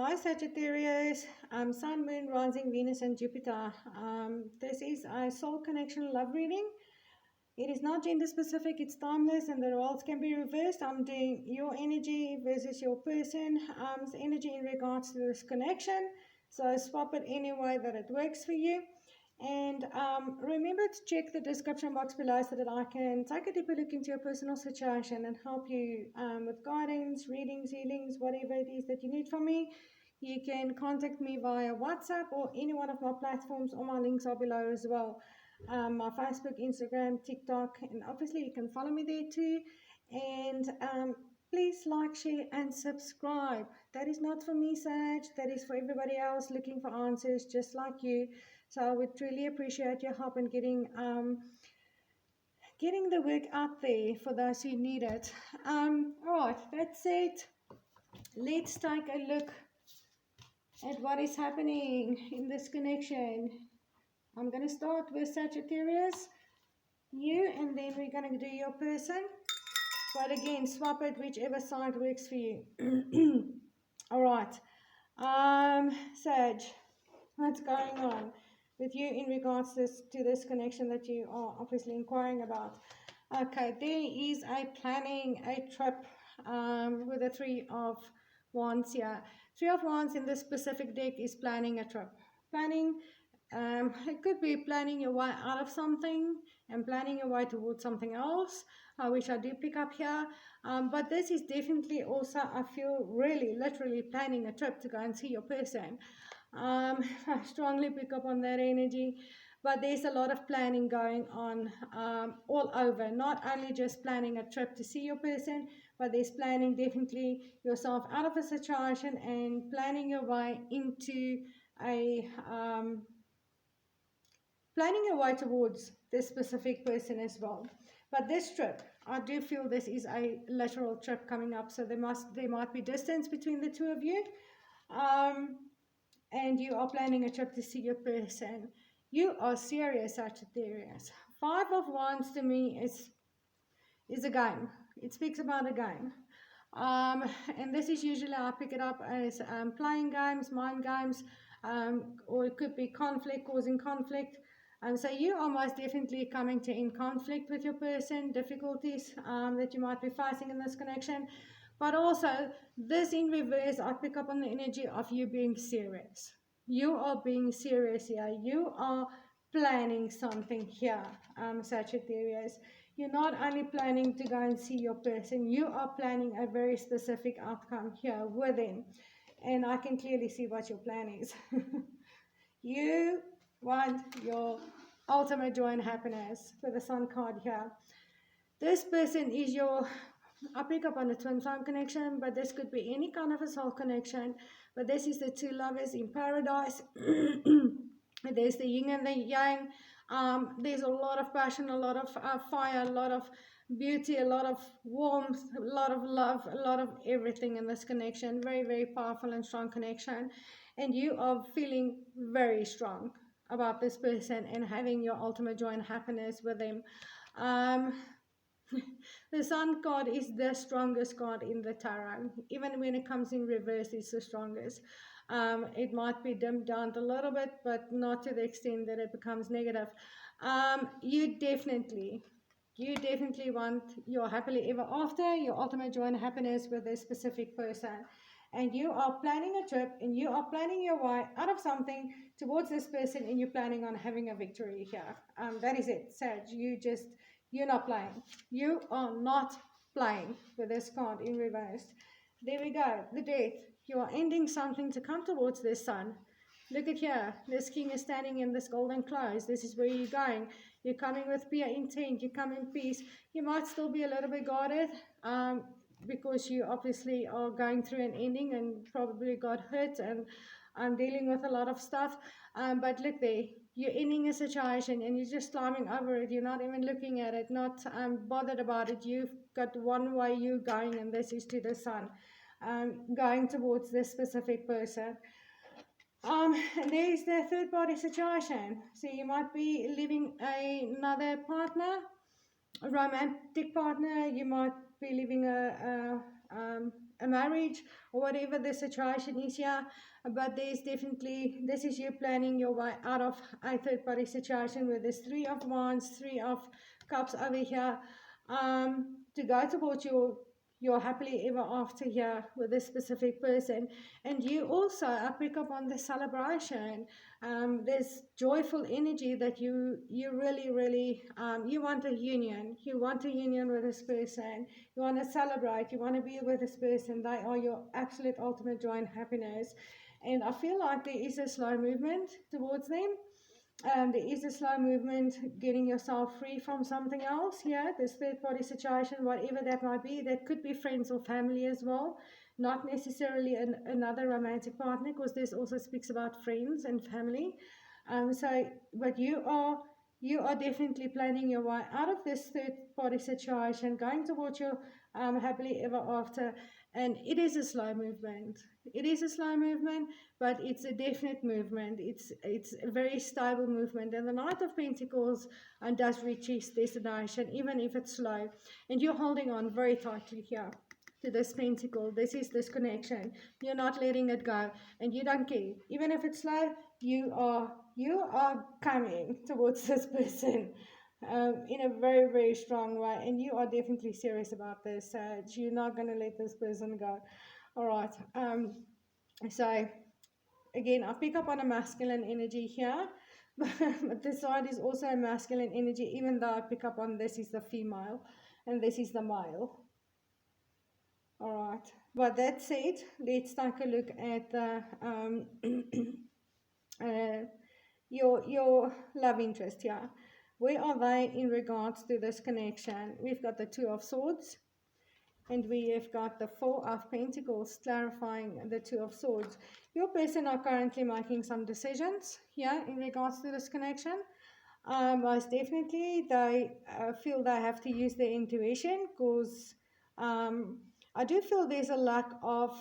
Hi Sagittarius, Sun, Moon, Rising, Venus and Jupiter. This is a soul connection love reading. It is not gender specific, it's timeless and the roles can be reversed. I'm doing your energy versus your person's energy in regards to this connection. So swap it any way that it works for you. And remember to check the description box below so that I can take a deeper look into your personal situation and help you with guidance, readings, healings, whatever it is that you need from me. You can contact me via WhatsApp or any one of my platforms. All my links are below as well. My Facebook, Instagram, TikTok, and obviously you can follow me there too. And please like, share, and subscribe. That is not for me, Sag. That is for everybody else looking for answers just like you. So I would truly appreciate your help in getting the work out there for those who need it. Right, that's it. Let's take a look at what is happening in this connection. I'm going to start with Sagittarius, you, and then we're going to do your person. But again, swap it whichever side works for you. All right. Sag, what's going on with you in regards to this connection that you are obviously inquiring about? Okay, there is a planning a trip with the Three of Wands here. Three of Wands in this specific deck is planning a trip. Planning, it could be planning your way out of something and planning your way towards something else, which I do pick up here. But this is definitely also, I feel, really literally planning a trip to go and see your person. I strongly pick up on that energy, but there's a lot of planning going on all over, not only just planning a trip to see your person, but there's planning definitely yourself out of a situation and planning your way into a planning your way towards this specific person as well. But this trip, I do feel this is a literal trip coming up, so there might be distance between the two of you. And you are planning a trip to see your person. You are serious, Sagittarius. Five of Wands to me is a game. It speaks about a game. And this is usually, I pick it up as playing games, mind games, or it could be conflict, causing conflict. So you are most definitely coming to in conflict with your person, difficulties that you might be facing in this connection. But also, this in reverse, I pick up on the energy of you being serious. You are being serious here. You are planning something here, Sagittarius. You're not only planning to go and see your person, you are planning a very specific outcome here with them. And I can clearly see what your plan is. You want your ultimate joy and happiness with the Sun card here. This person is your, I pick up on the twin flame connection, but this could be any kind of a soul connection. But this is the two lovers in paradise. There's the yin and the yang. There's a lot of passion, a lot of fire, a lot of beauty, a lot of warmth, a lot of love, a lot of everything in this connection. Very, very powerful and strong connection. And you are feeling very strong about this person and having your ultimate joy and happiness with them. The Sun card is the strongest card in the tarot. Even when it comes in reverse, it's the strongest. It might be dimmed down a little bit, but not to the extent that it becomes negative. You definitely want your happily ever after, your ultimate joy and happiness with a specific person. And you are planning a trip and you are planning your way out of something towards this person and you're planning on having a victory here. That is it, Sag. You're not playing. You are not playing with this card in reverse. There we go. The Death. You are ending something to come towards this Sun. Look at here. This King is standing in this golden close. This is where you're going. You're coming with pure intent. You come in peace. You might still be a little bit guarded because you obviously are going through an ending and probably got hurt and dealing with a lot of stuff. But look there. You're ending a situation and you're just climbing over it. You're not even looking at it, not bothered about it. You've got one way you're going, and this is to the Sun, going towards this specific person. And there is the third party situation. So you might be living another partner, a romantic partner. You might be living a marriage or whatever the situation is here, but there's definitely, this is you planning your way out of a third party situation where there's Three of Wands, Three of Cups over here, to go towards your happily ever after here with this specific person. And you also, I pick up on the celebration. There's joyful energy that you really you want a union. You want a union with this person. You want to celebrate. You want to be with this person. They are your absolute ultimate joy and happiness. And I feel like there is a slow movement towards them. There is a slow movement, getting yourself free from something else. Yeah, this third party situation, whatever that might be, that could be friends or family as well, not necessarily another romantic partner, because this also speaks about friends and family. But you are definitely planning your way out of this third party situation, going towards your happily ever after. And it is a slow movement. It is a slow movement, but it's a definite movement. It's a very stable movement. And the Knight of Pentacles does reach its destination, even if it's slow. And you're holding on very tightly here to this pentacle. This is this connection. You're not letting it go, and you don't care. Even if it's slow, you are coming towards this person in a very strong way, and you are definitely serious about this. You're not going to let this person go. All right. So again, I pick up on a masculine energy here, but this side is also a masculine energy, even though I pick up on this is the female and this is the male. All right. But that said, let's take a look at the your love interest here. Where are they in regards to this connection? We've got the Two of Swords, and we have got the Four of Pentacles, clarifying the Two of Swords. Your person are currently making some decisions here in regards to this connection. Most definitely, they feel they have to use their intuition, because I do feel there's a lack of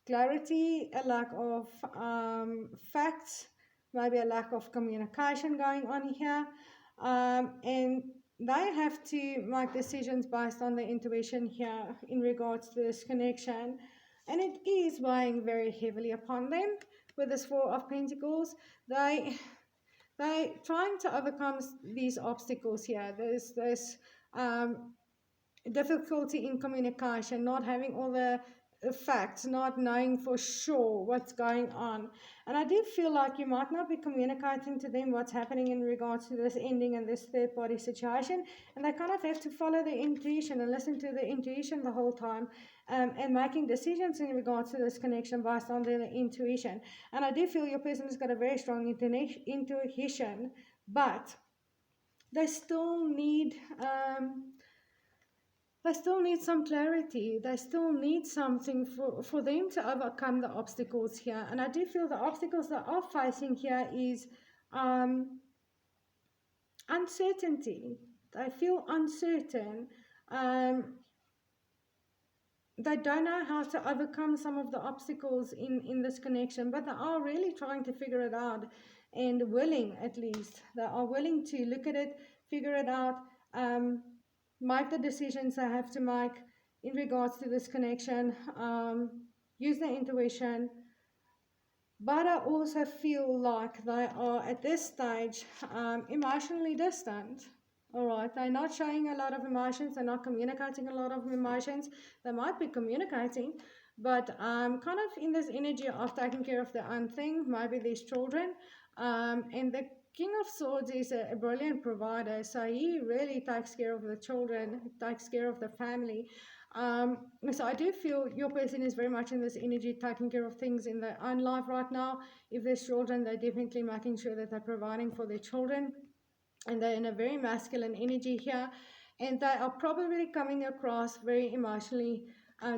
clarity, a lack of facts, maybe a lack of communication going on here. And they have to make decisions based on their intuition here in regards to this connection. And it is weighing very heavily upon them with this Four of Pentacles. They trying to overcome these obstacles here. There's this difficulty in communication, not having all the facts, not knowing for sure what's going on. And I do feel like you might not be communicating to them what's happening in regards to this ending and this third party situation, and they kind of have to follow their intuition and listen to their intuition the whole time, and making decisions in regards to this connection based on their intuition. And I do feel your person has got a very strong intuition, but they still need some clarity. They still need something for them to overcome the obstacles here. And I do feel the obstacles that are facing here is uncertainty. They feel uncertain. They don't know how to overcome some of the obstacles in this connection, but they are really trying to figure it out, and willing, at least. They are willing to look at it, figure it out, make the decisions they have to make in regards to this connection, use their intuition. But I also feel like they are at this stage emotionally distant. All right, they're not showing a lot of emotions, they're not communicating a lot of emotions. They might be communicating, but kind of in this energy of taking care of their own thing. Maybe there's children, and the King of Swords is a brilliant provider, so he really takes care of the children, takes care of the family. So I do feel your person is very much in this energy, taking care of things in their own life right now. If there's children, they're definitely making sure that they're providing for their children, and they're in a very masculine energy here, and they are probably coming across very emotionally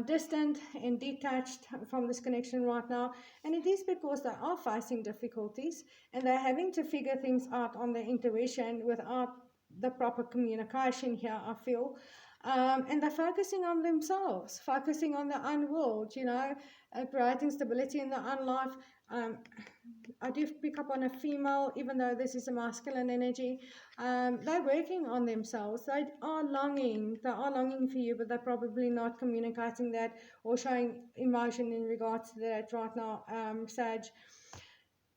distant and detached from this connection right now. And it is because they are facing difficulties, and they're having to figure things out on their intuition without the proper communication here, I feel. And they're focusing on themselves, focusing on their own world, creating stability in their own life. I do pick up on a female, even though this is a masculine energy. They're working on themselves. They are longing. They are longing for you, but they're probably not communicating that or showing emotion in regards to that right now, Sag.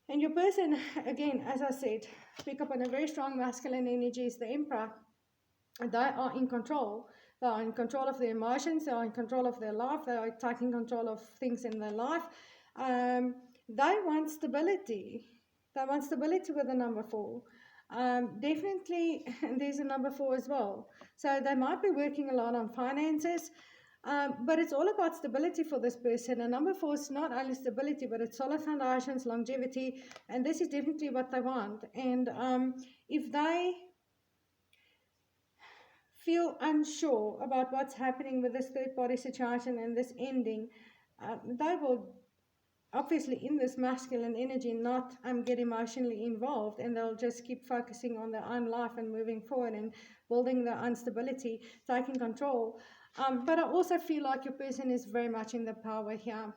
And your person, again, as I said, pick up on a very strong masculine energy is the Emperor. They are in control. They are in control of their emotions. They are in control of their life. They are taking control of things in their life. They want stability. They want stability with the number 4. Definitely, there's a number 4 as well. So they might be working a lot on finances, but it's all about stability for this person. And number 4 is not only stability, but it's solid foundations, longevity, and this is definitely what they want. And if they feel unsure about what's happening with this third-party situation and this ending, they will obviously in this masculine energy not get emotionally involved, and they'll just keep focusing on their own life and moving forward and building their own stability, taking control. But I also feel like your person is very much in the power here.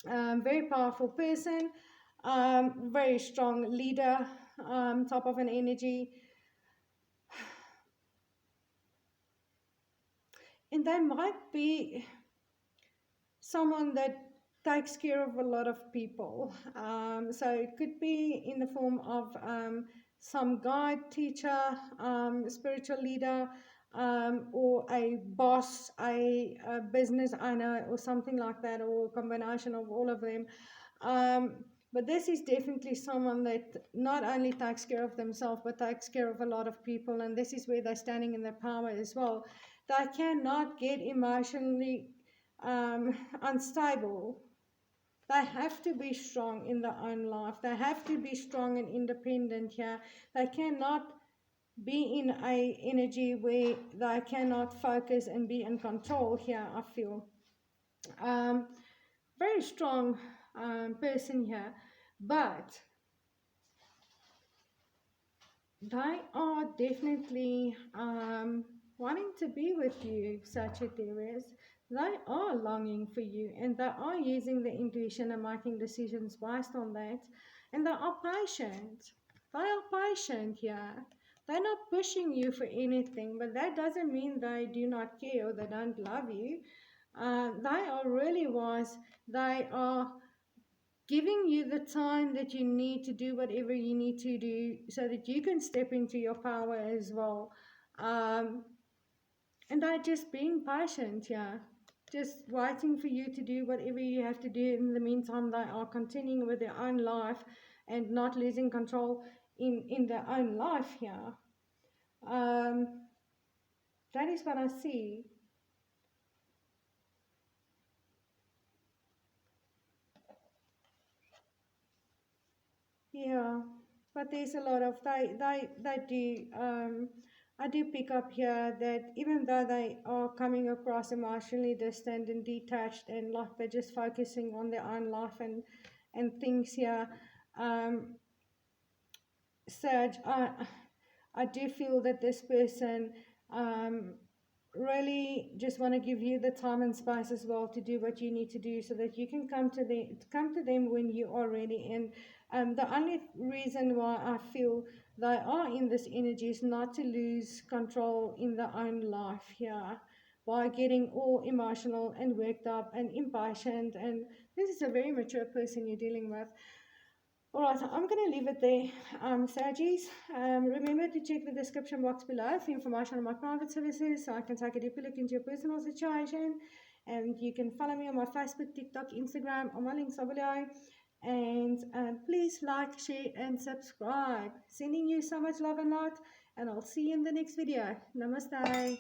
Very powerful person, very strong leader, type of an energy. And they might be someone that takes care of a lot of people. So it could be in the form of some guide, teacher, spiritual leader, or a boss, a business owner, or something like that, or a combination of all of them. But this is definitely someone that not only takes care of themselves, but takes care of a lot of people. And this is where they're standing in their power as well. They cannot get emotionally unstable. They have to be strong in their own life. They have to be strong and independent here. They cannot be in a energy where they cannot focus and be in control here, I feel. Very strong person here, but they are definitely wanting to be with you, Sagittarius. They are longing for you, and they are using their intuition and making decisions based on that. And they are patient. They are patient here. They're not pushing you for anything, but that doesn't mean they do not care or they don't love you. They are really wise. They are giving you the time that you need to do whatever you need to do so that you can step into your power as well. And they're just being patient, yeah. Just waiting for you to do whatever you have to do. In the meantime, they are continuing with their own life and not losing control in their own life here. That is what I see. Yeah, but there's a lot of they do I do pick up here that even though they are coming across emotionally distant and detached and like they're just focusing on their own life and things here, Serge, I do feel that this person really just want to give you the time and space as well to do what you need to do so that you can come to them when you are ready. And the only reason why I feel they are in this energy is not to lose control in their own life here by getting all emotional and worked up and impatient. And this is a very mature person you're dealing with. Alright, so I'm going to leave it there, Saggies. Remember to check the description box below for information on my private services so I can take a deeper look into your personal situation. And you can follow me on my Facebook, TikTok, Instagram, on my links are below. And please like, share, and subscribe. Sending you so much love and light, and I'll see you in the next video. Namaste.